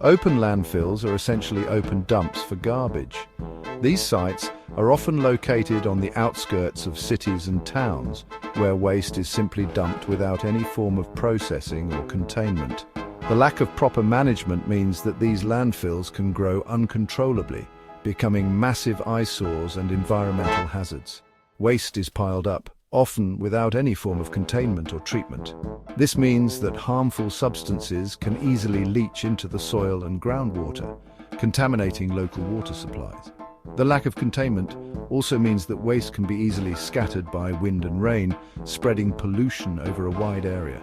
Open landfills are essentially open dumps for garbage. These sites are often located on the outskirts of cities and towns, where waste is simply dumped without any form of processing or containment. The lack of proper management means that these landfills can grow uncontrollably, becoming massive eyesores and environmental hazards. Waste is piled up, often without any form of containment or treatment. This means that harmful substances can easily leach into the soil and groundwater, contaminating local water supplies. The lack of containment also means that waste can be easily scattered by wind and rain, spreading pollution over a wide area.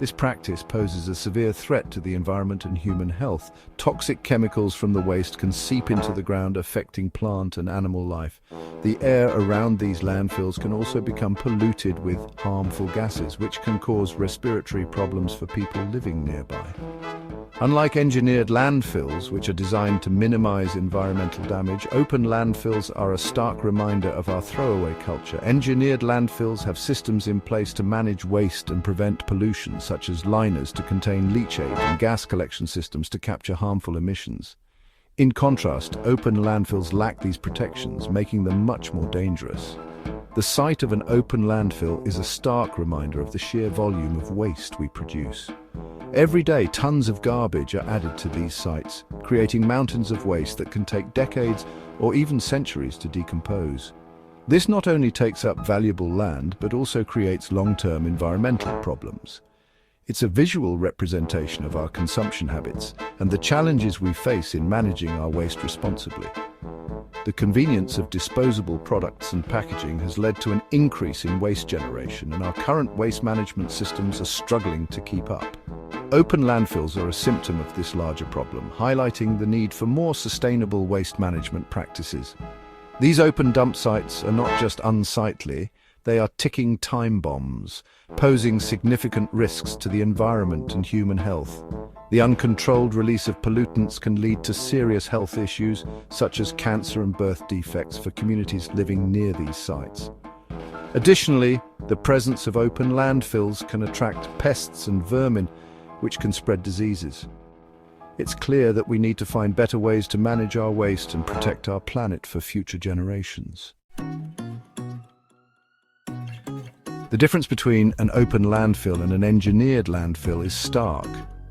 This practice poses a severe threat to the environment and human health. Toxic chemicals from the waste can seep into the ground, affecting plant and animal life. The air around these landfills can also become polluted with harmful gases, which can cause respiratory problems for people living nearby. Unlike engineered landfills, which are designed to minimize environmental damage, open landfills are a stark reminder of our throwaway culture. Engineered landfills have systems in place to manage waste and prevent pollution, such as liners to contain leachate and gas collection systems to capture harmful emissions. In contrast, open landfills lack these protections, making them much more dangerous. The sight of an open landfill is a stark reminder of the sheer volume of waste we produce. Every day, tons of garbage are added to these sites, creating mountains of waste that can take decades or even centuries to decompose. This not only takes up valuable land, but also creates long-term environmental problems. It's a visual representation of our consumption habits and the challenges we face in managing our waste responsibly. The convenience of disposable products and packaging has led to an increase in waste generation, and our current waste management systems are struggling to keep up. Open landfills are a symptom of this larger problem, highlighting the need for more sustainable waste management practices. These open dump sites are not just unsightly, they are ticking time bombs, posing significant risks to the environment and human health. The uncontrolled release of pollutants can lead to serious health issues, such as cancer and birth defects for communities living near these sites. Additionally, the presence of open landfills can attract pests and vermin, which can spread diseases. It's clear that we need to find better ways to manage our waste and protect our planet for future generations. The difference between an open landfill and an engineered landfill is stark.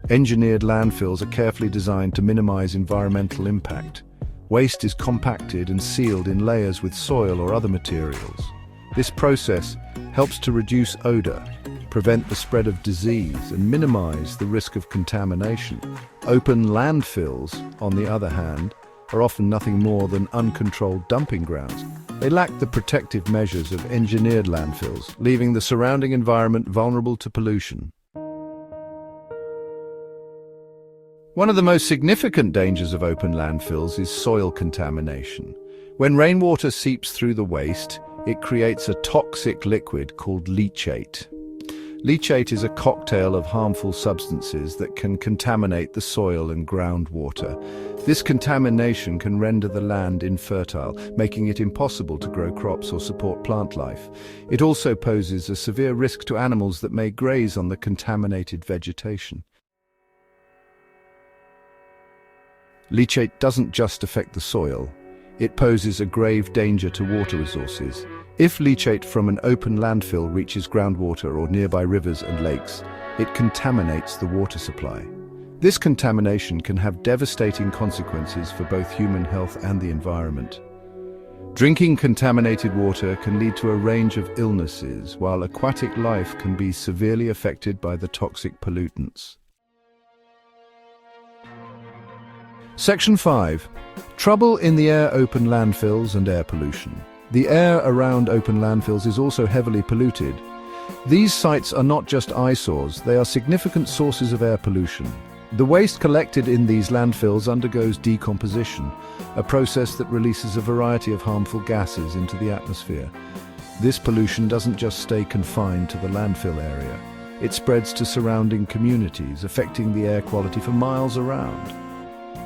Engineered landfills are carefully designed to minimize environmental impact. Waste is compacted and sealed in layers with soil or other materials. This process helps to reduce odor, prevent the spread of disease, and minimize the risk of contamination. Open landfills, on the other hand, are often nothing more than uncontrolled dumping grounds. They lack the protective measures of engineered landfills, leaving the surrounding environment vulnerable to pollution. One of the most significant dangers of open landfills is soil contamination. When rainwater seeps through the waste, it creates a toxic liquid called leachate. Leachate is a cocktail of harmful substances that can contaminate the soil and groundwater. This contamination can render the land infertile, making it impossible to grow crops or support plant life. It also poses a severe risk to animals that may graze on the contaminated vegetation. Leachate doesn't just affect the soil, it poses a grave danger to water resources. If leachate from an open landfill reaches groundwater or nearby rivers and lakes, it contaminates the water supply. This contamination can have devastating consequences for both human health and the environment. Drinking contaminated water can lead to a range of illnesses, while aquatic life can be severely affected by the toxic pollutants. Section 5. Trouble in the air, open landfills and air pollution. The air around open landfills is also heavily polluted. These sites are not just eyesores, they are significant sources of air pollution. The waste collected in these landfills undergoes decomposition, a process that releases a variety of harmful gases into the atmosphere. This pollution doesn't just stay confined to the landfill area. It spreads to surrounding communities, affecting the air quality for miles around.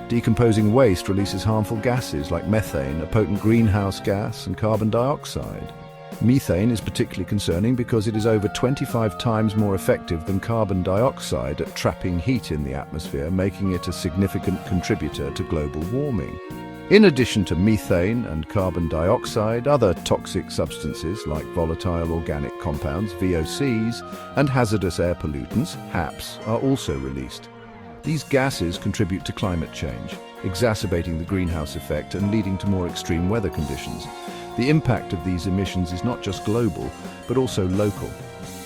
Decomposing waste releases harmful gases like methane, a potent greenhouse gas, and carbon dioxide. Methane is particularly concerning because it is over 25 times more effective than carbon dioxide at trapping heat in the atmosphere, making it a significant contributor to global warming. In addition to methane and carbon dioxide, other toxic substances like volatile organic compounds, VOCs, and hazardous air pollutants, HAPs, are also released. These gases contribute to climate change, exacerbating the greenhouse effect and leading to more extreme weather conditions. The impact of these emissions is not just global, but also local.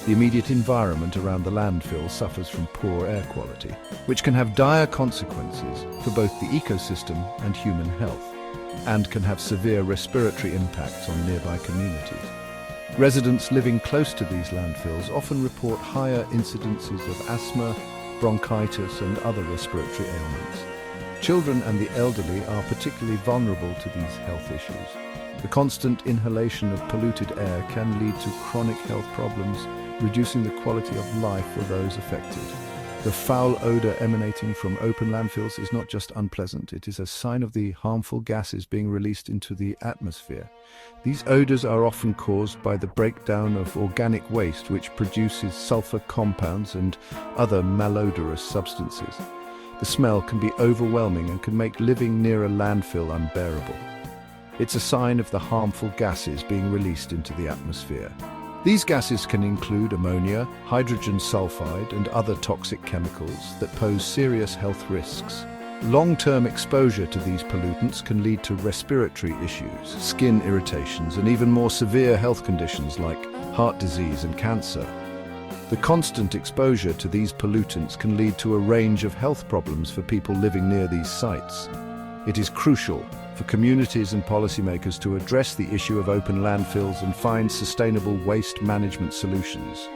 The immediate environment around the landfill suffers from poor air quality, which can have dire consequences for both the ecosystem and human health, and can have severe respiratory impacts on nearby communities. Residents living close to these landfills often report higher incidences of asthma, bronchitis, and other respiratory ailments. Children and the elderly are particularly vulnerable to these health issues. The constant inhalation of polluted air can lead to chronic health problems, reducing the quality of life for those affected. The foul odor emanating from open landfills is not just unpleasant, it is a sign of the harmful gases being released into the atmosphere. These odors are often caused by the breakdown of organic waste, which produces sulfur compounds and other malodorous substances. The smell can be overwhelming and can make living near a landfill unbearable. It's a sign of the harmful gases being released into the atmosphere. These gases can include ammonia, hydrogen sulfide, and other toxic chemicals that pose serious health risks. Long-term exposure to these pollutants can lead to respiratory issues, skin irritations, and even more severe health conditions like heart disease and cancer. The constant exposure to these pollutants can lead to a range of health problems for people living near these sites. It is crucial for communities and policymakers to address the issue of open landfills and find sustainable waste management solutions.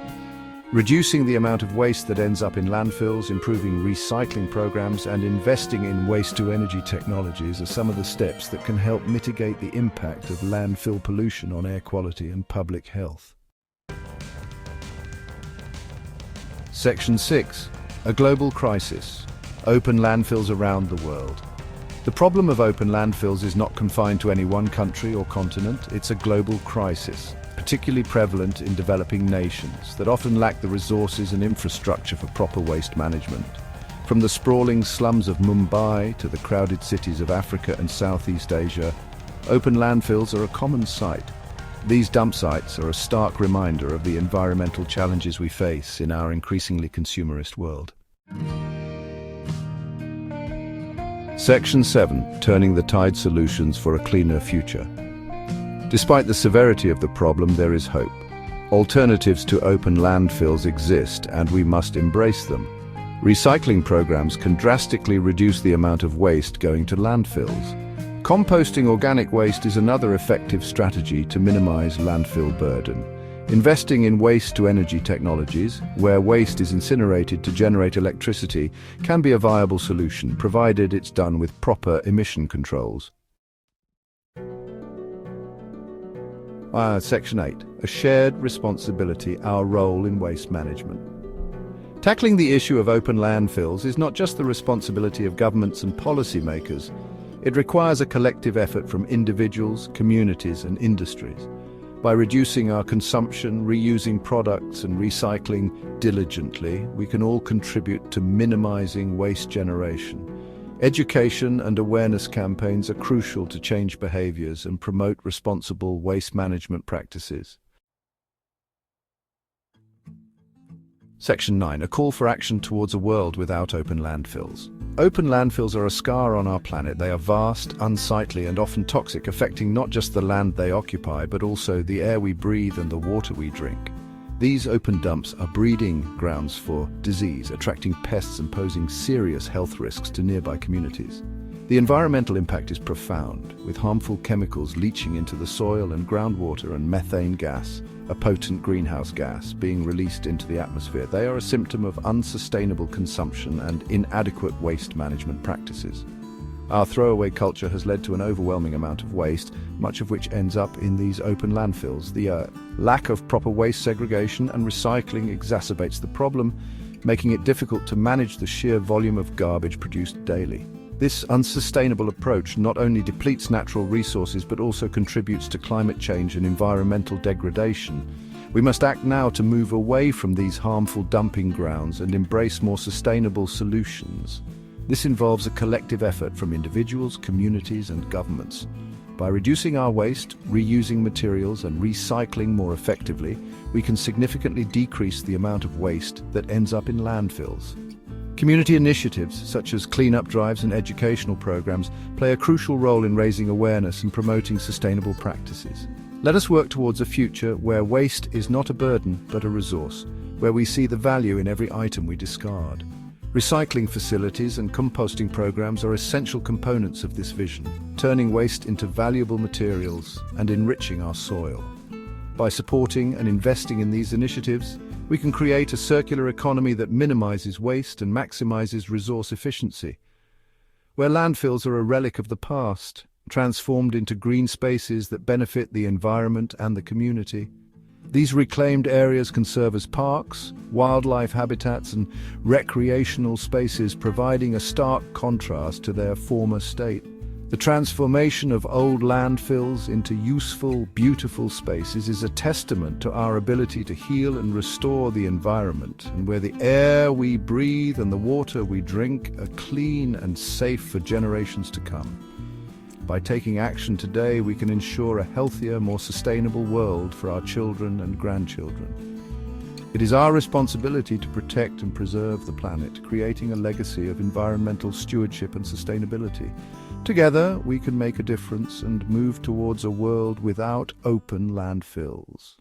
Reducing the amount of waste that ends up in landfills, improving recycling programs, and investing in waste-to-energy technologies are some of the steps that can help mitigate the impact of landfill pollution on air quality and public health. Section 6. A global crisis. Open landfills around the world. The problem of open landfills is not confined to any one country or continent. It's a global crisis, particularly prevalent in developing nations that often lack the resources and infrastructure for proper waste management. From the sprawling slums of Mumbai to the crowded cities of Africa and Southeast Asia, open landfills are a common sight. These dump sites are a stark reminder of the environmental challenges we face in our increasingly consumerist world. Section 7. Turning the tide: solutions for a cleaner future. Despite the severity of the problem, there is hope. Alternatives to open landfills exist, and we must embrace them. Recycling programs can drastically reduce the amount of waste going to landfills. Composting organic waste is another effective strategy to minimize landfill burden. Investing in waste-to-energy technologies, where waste is incinerated to generate electricity, can be a viable solution, provided it's done with proper emission controls. Section 8. A shared responsibility: our role in waste management. Tackling the issue of open landfills is not just the responsibility of governments and policymakers. It requires a collective effort from individuals, communities, and industries. By reducing our consumption, reusing products, and recycling diligently, we can all contribute to minimizing waste generation. Education and awareness campaigns are crucial to change behaviors and promote responsible waste management practices. Section 9. A call for action towards a world without open landfills. Open landfills are a scar on our planet. They are vast, unsightly, and often toxic, affecting not just the land they occupy, but also the air we breathe and the water we drink. These open dumps are breeding grounds for disease, attracting pests and posing serious health risks to nearby communities. The environmental impact is profound, with harmful chemicals leaching into the soil and groundwater, and methane gas, a potent greenhouse gas, being released into the atmosphere. They are a symptom of unsustainable consumption and inadequate waste management practices. Our throwaway culture has led to an overwhelming amount of waste, much of which ends up in these open landfills. The lack of proper waste segregation and recycling exacerbates the problem, making it difficult to manage the sheer volume of garbage produced daily. This unsustainable approach not only depletes natural resources but also contributes to climate change and environmental degradation. We must act now to move away from these harmful dumping grounds and embrace more sustainable solutions. This involves a collective effort from individuals, communities, and governments. By reducing our waste, reusing materials, and recycling more effectively, we can significantly decrease the amount of waste that ends up in landfills. Community initiatives, such as clean-up drives and educational programs, play a crucial role in raising awareness and promoting sustainable practices. Let us work towards a future where waste is not a burden but a resource, where we see the value in every item we discard. Recycling facilities and composting programs are essential components of this vision, turning waste into valuable materials and enriching our soil. By supporting and investing in these initiatives, we can create a circular economy that minimizes waste and maximizes resource efficiency. Where landfills are a relic of the past, transformed into green spaces that benefit the environment and the community. These reclaimed areas can serve as parks, wildlife habitats, and recreational spaces, providing a stark contrast to their former state. The transformation of old landfills into useful, beautiful spaces is a testament to our ability to heal and restore the environment, and where the air we breathe and the water we drink are clean and safe for generations to come. By taking action today, we can ensure a healthier, more sustainable world for our children and grandchildren. It is our responsibility to protect and preserve the planet, creating a legacy of environmental stewardship and sustainability. Together, we can make a difference and move towards a world without open landfills.